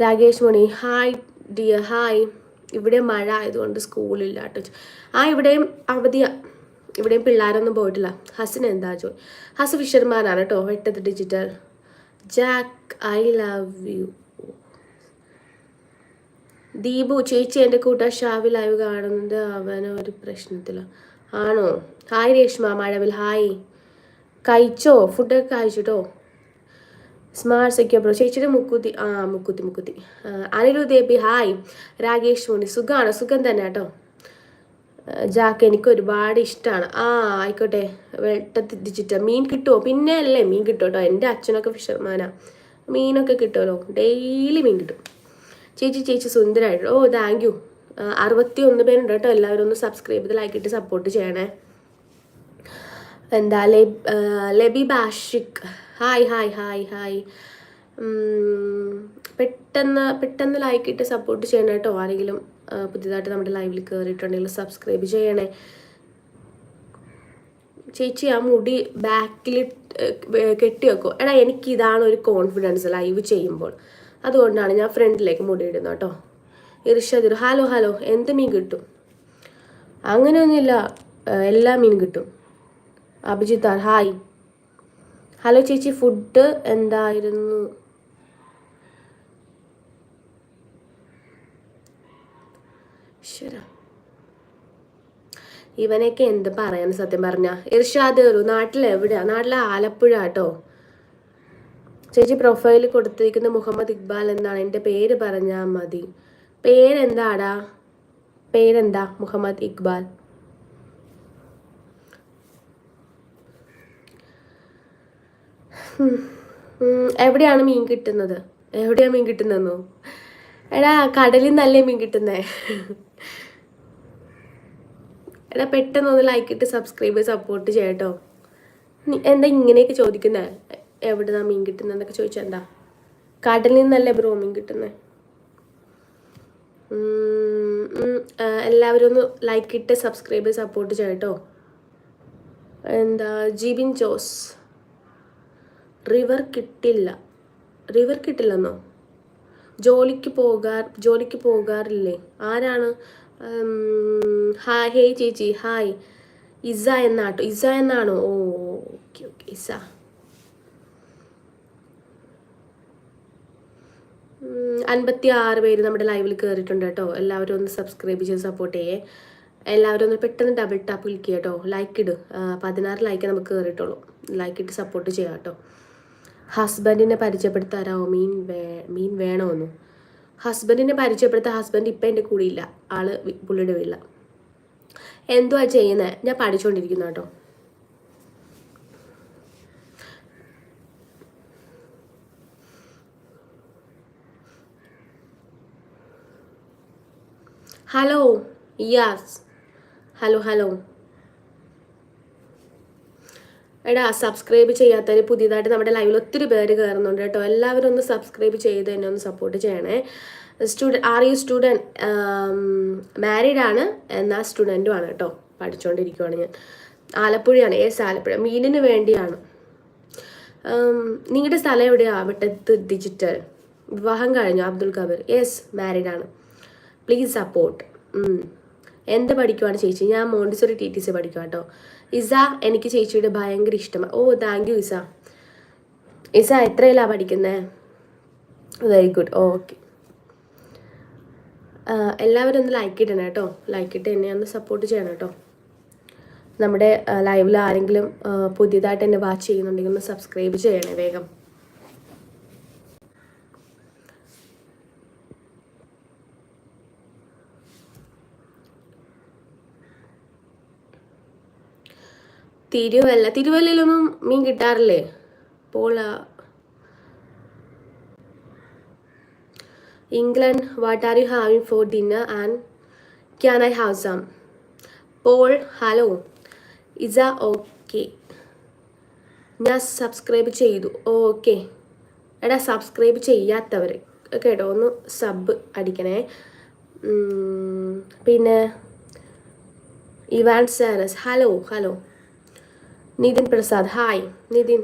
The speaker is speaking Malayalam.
രാകേഷ് മണി ഹായ് ഡിയർ ഹായ്. ഇവിടെ മഴ ആയതുകൊണ്ട് സ്കൂളില്ല കേട്ടോ. ഇവിടെയും അവധിയാ. ഇവിടെയും പിള്ളേരൊന്നും പോയിട്ടില്ല. ഹസിന് എന്താ ജോലി? ഹസ് ഫിഷർമാനാണ് കേട്ടോ. വെട്ടത് digital. Jack I love you. Deepu ചേച്ചി എൻ്റെ കൂട്ട ഷാവി ലൈവ് കാണുന്നത് അവനൊരു പ്രശ്നത്തിലോ ആണോ? ഹായ് രേഷ്മ മഴവിൽ ഹായ്. കഴിച്ചോ? ഫുഡൊക്കെ കഴിച്ചിട്ടോ? സ്മാർട്ട് സെക്യൂർ ബ്രോ ചേച്ചിയുടെ മുക്കുത്തി. അനിരു ദേബി ഹായ്. രാകേഷ് മോണി സുഖം തന്നെ കേട്ടോ. ജാക്ക് എനിക്ക് ഒരുപാട് ഇഷ്ടമാണ്. ആയിക്കോട്ടെ. വെട്ടത്തി ഡിജിറ്റൽ മീൻ കിട്ടുമോ? പിന്നെ അല്ലേ മീൻ കിട്ടും കേട്ടോ. എൻ്റെ അച്ഛനൊക്കെ ഫിഷർമാനാ. മീനൊക്കെ കിട്ടുമല്ലോ, ഡെയിലി മീൻ കിട്ടും. ചേച്ചി സുന്ദരമായിട്ട്. Thank you. 61 പേരുണ്ട് കേട്ടോ. എല്ലാവരും ഒന്ന് സബ്സ്ക്രൈബ് ചെയ്ത് ലൈക്ക് ഇട്ട് സപ്പോർട്ട് ചെയ്യണേ. എന്താ ലബി ബാഷിക് ഹായ് ഹായ് ഹായ് ഹായ്. പെട്ടെന്ന് ലൈക്ക് ഇട്ട് സപ്പോർട്ട് ചെയ്യണം കേട്ടോ. ആരെങ്കിലും പുതിയതായിട്ട് നമ്മുടെ ലൈവിൽ കയറിയിട്ടുണ്ടെങ്കിൽ സബ്സ്ക്രൈബ് ചെയ്യണേ. ചേച്ചി ആ മുടി ബാക്കിൽ കെട്ടി വെക്കോ? എടാ എനിക്കിതാണ് ഒരു കോൺഫിഡൻസ് ലൈവ് ചെയ്യുമ്പോൾ. അതുകൊണ്ടാണ് ഞാൻ ഫ്രണ്ടിലേക്ക് മുടി ഇടുന്നത് കേട്ടോ. ഇർഷദിർ ഹലോ. എന്ത് മീൻ കിട്ടും? അങ്ങനെയൊന്നുമില്ല, എല്ലാ മീൻ കിട്ടും. അഭിജിത്ത് ഹായ്. ഹലോ ചേച്ചി ഫുഡ് എന്തായിരുന്നു? ഇവനൊക്കെ എന്ത് പറയാൻ സത്യം പറഞ്ഞ. ഇർഷാദ് നാട്ടിൽ എവിടെയാ? നാട്ടിലെ ആലപ്പുഴ കേട്ടോ. ചേച്ചി പ്രൊഫൈലിൽ കൊടുത്തിരിക്കുന്ന മുഹമ്മദ് ഇക്ബാൽ എന്നാണ്. എൻ്റെ പേര് പറഞ്ഞാൽ മതി. പേരെന്താടാ? പേരെന്താ? മുഹമ്മദ് ഇക്ബാൽ. എവിടെയാണ് മീൻ കിട്ടുന്നത്? എവിടെയാണ് മീൻ കിട്ടുന്നതെന്നോ? എടാ കടലിൽ നിന്നല്ലേ മീൻ കിട്ടുന്നേ. എടാ പെട്ടെന്നൊന്ന് ലൈക്ക് ഇട്ട് സബ്സ്ക്രൈബ് ചെയ്ത് സപ്പോർട്ട് ചെയ്യട്ടോ. എന്താ ഇങ്ങനെയൊക്കെ ചോദിക്കുന്നേ? എവിടെന്നാ മീൻ കിട്ടുന്നതെന്നൊക്കെ ചോദിച്ചാൽ എന്താ? കടലിൽ നിന്നല്ലേ ബ്രോ മീൻ കിട്ടുന്നേ. എല്ലാവരും ഒന്ന് ലൈക്ക് ഇട്ട് സബ്സ്ക്രൈബ് ചെയ്ത് സപ്പോർട്ട് ചെയ്യട്ടോ. എന്താ ജിബിൻ ജോസ് റിവർ കിട്ടില്ലെന്നോ? ജോലിക്ക് പോകാറില്ലേ? ആരാണ്? ഹേയ് ചേച്ചി ഹായ്. ഇസ എന്നാണോ? ഓക്കെ ഇസ. 56 പേര് നമ്മുടെ ലൈവിൽ കയറിയിട്ടുണ്ട് കേട്ടോ. എല്ലാവരും ഒന്ന് സബ്സ്ക്രൈബ് ചെയ്ത് സപ്പോർട്ട് ചെയ്യേ. എല്ലാവരും ഒന്ന് പെട്ടെന്ന് ഡബിൾ ടാപ്പ് ക്ലിക്ക് ചെയ്യുക കേട്ടോ. ലൈക്ക് ഇട്. 16 ലൈക്ക് നമുക്ക് കയറിയിട്ടുള്ളൂ. ലൈക്ക് ഇട്ട് സപ്പോർട്ട് ചെയ്യാം കേട്ടോ. ഹസ്ബൻഡിനെ പരിചയപ്പെടുത്താറാവോ? മീൻ വേണമെന്നു. ഹസ്ബൻഡിനെ പരിചയപ്പെടുത്താൻ ഹസ്ബൻഡ് ഇപ്പം എൻ്റെ കൂടെ ഇല്ല. ആള് പുള്ളിയുടെ വീട്ടില. എന്തുവാ ചെയ്യുന്നത്? ഞാൻ പഠിച്ചുകൊണ്ടിരിക്കുന്നു കേട്ടോ. ഹലോ യാസ്. ഹലോ. എടാ സബ്സ്ക്രൈബ് ചെയ്യാത്തവർ പുതിയതായിട്ട് നമ്മുടെ ലൈവിൽ ഒത്തിരി പേര് കയറുന്നുണ്ട് കേട്ടോ. എല്ലാവരും ഒന്ന് സബ്സ്ക്രൈബ് ചെയ്ത് തന്നെ ഒന്ന് സപ്പോർട്ട് ചെയ്യണേ. Are you student? മാരീഡ് ആണ്, എന്നാൽ സ്റ്റുഡൻറ്റും ആണ് കേട്ടോ. പഠിച്ചുകൊണ്ടിരിക്കുവാണ് ഞാൻ. ആലപ്പുഴയാണ്. ആലപ്പുഴ. മീനിന് വേണ്ടിയാണ്. നിങ്ങളുടെ സ്ഥലം എവിടെയാ? വെട്ടത്ത് ഡിജിറ്റൽ. വിവാഹം കഴിഞ്ഞു? അബ്ദുൽ കബീർ മാരീഡ് ആണ്. Please support. എന്ത് പഠിക്കുവാണ് ചേച്ചി? ഞാൻ മോണ്ടിസോറി TTC പഠിക്കുക കേട്ടോ. ഇസ എനിക്ക് ചേച്ചിയുടെ ഭയങ്കര ഇഷ്ടമാണ്. Thank you Isa. എത്രയിലാണ് പഠിക്കുന്നത്? Very good. ഓക്കെ. എല്ലാവരും ഒന്ന് ലൈക്ക് ഇടണം കേട്ടോ. ലൈക്ക് ഇട്ട് എന്നെ ഒന്ന് സപ്പോർട്ട് ചെയ്യണം കേട്ടോ. നമ്മുടെ ലൈവിൽ ആരെങ്കിലും പുതിയതായിട്ട് എന്നെ വാച്ച് ചെയ്യുന്നുണ്ടെങ്കിൽ ഒന്ന് സബ്സ്ക്രൈബ് ചെയ്യണേ വേഗം. തിരുവല്ലയിലൊന്നും മീൻ കിട്ടാറില്ലേ? England. What are you having for dinner and can I have some? Paul hello. ഇസ ഓക്കെ. ഞാൻ സബ്സ്ക്രൈബ് ചെയ്തു. ഓക്കെ. എടാ സബ്സ്ക്രൈബ് ചെയ്യാത്തവർ കേട്ടോ ഒന്ന് സബ് അടിക്കണേ. പിന്നെ ഇവാൻ സാരസ് ഹലോ. നിതിൻ പ്രസാദ് ഹായ്. നിതിൻ